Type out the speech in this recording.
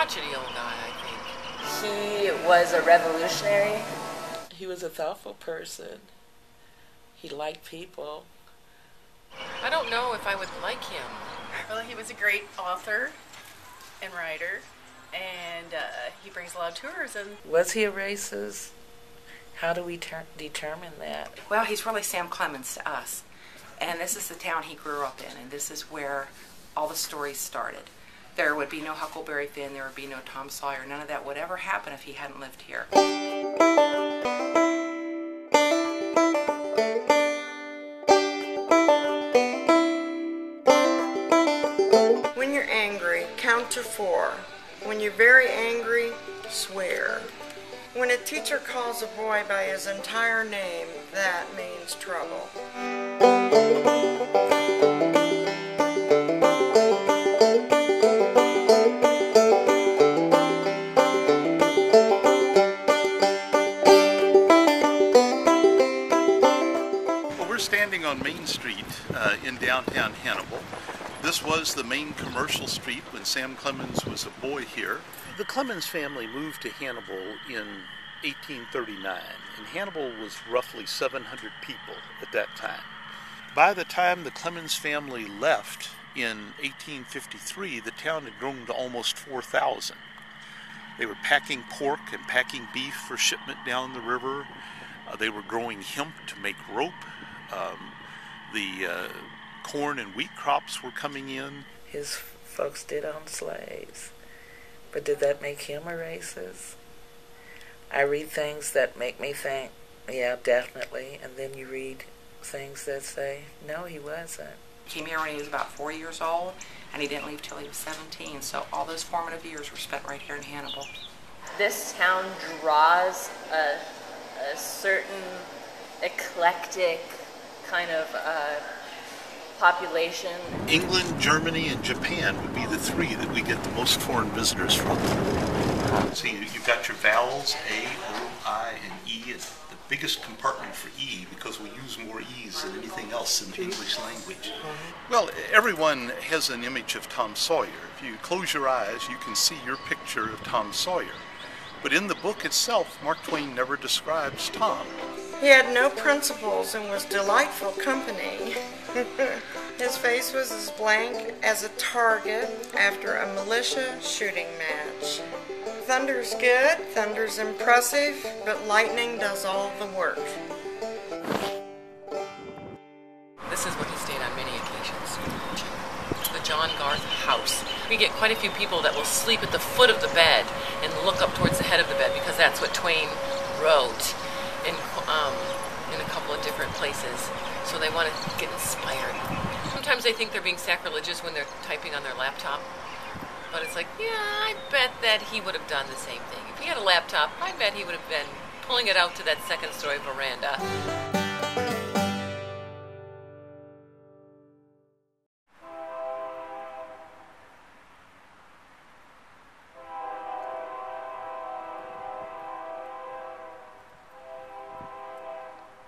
crotchety old guy, I think. He was a revolutionary. He was a thoughtful person. He liked people. I don't know if I would like him. Well, he was a great author and writer, and he brings a lot of tourism. Was he a racist? How do we determine that? Well, he's really Sam Clemens to us. And this is the town he grew up in, and this is where all the stories started. There would be no Huckleberry Finn, there would be no Tom Sawyer. None of that would ever happen if he hadn't lived here. When you're angry, count to 4. When you're very angry, swear. When a teacher calls a boy by his entire name, that means trouble. Well, we're standing on Main Street in downtown Hannibal. This was the main commercial street when Sam Clemens was a boy here. The Clemens family moved to Hannibal in 1839, and Hannibal was roughly 700 people at that time. By the time the Clemens family left in 1853, the town had grown to almost 4,000. They were packing pork and packing beef for shipment down the river. They were growing hemp to make rope. The corn and wheat crops were coming in. His folks did own slaves. But did that make him a racist? I read things that make me think, yeah, definitely. And then you read things that say, no, he wasn't. He came here when he was about 4 years old, and he didn't leave till he was 17. So all those formative years were spent right here in Hannibal. This town draws a certain eclectic kind of population. England, Germany, and Japan would be the three that we get the most foreign visitors from. So you've got your vowels, A, O, I, and E, and the biggest compartment for E because we use more E's than anything else in the English language. Well, everyone has an image of Tom Sawyer. If you close your eyes, you can see your picture of Tom Sawyer. But in the book itself, Mark Twain never describes Tom. He had no principles and was delightful company. His face was as blank as a target after a militia shooting match. Thunder's good, thunder's impressive, but lightning does all the work. This is where he stayed on many occasions. The John Garth house. We get quite a few people that will sleep at the foot of the bed and look up towards the head of the bed because that's what Twain wrote in a couple of different places. So they want to get inspired. Sometimes they think they're being sacrilegious when they're typing on their laptop. But it's like, yeah, I bet that he would have done the same thing. If he had a laptop, I bet he would have been pulling it out to that second story veranda.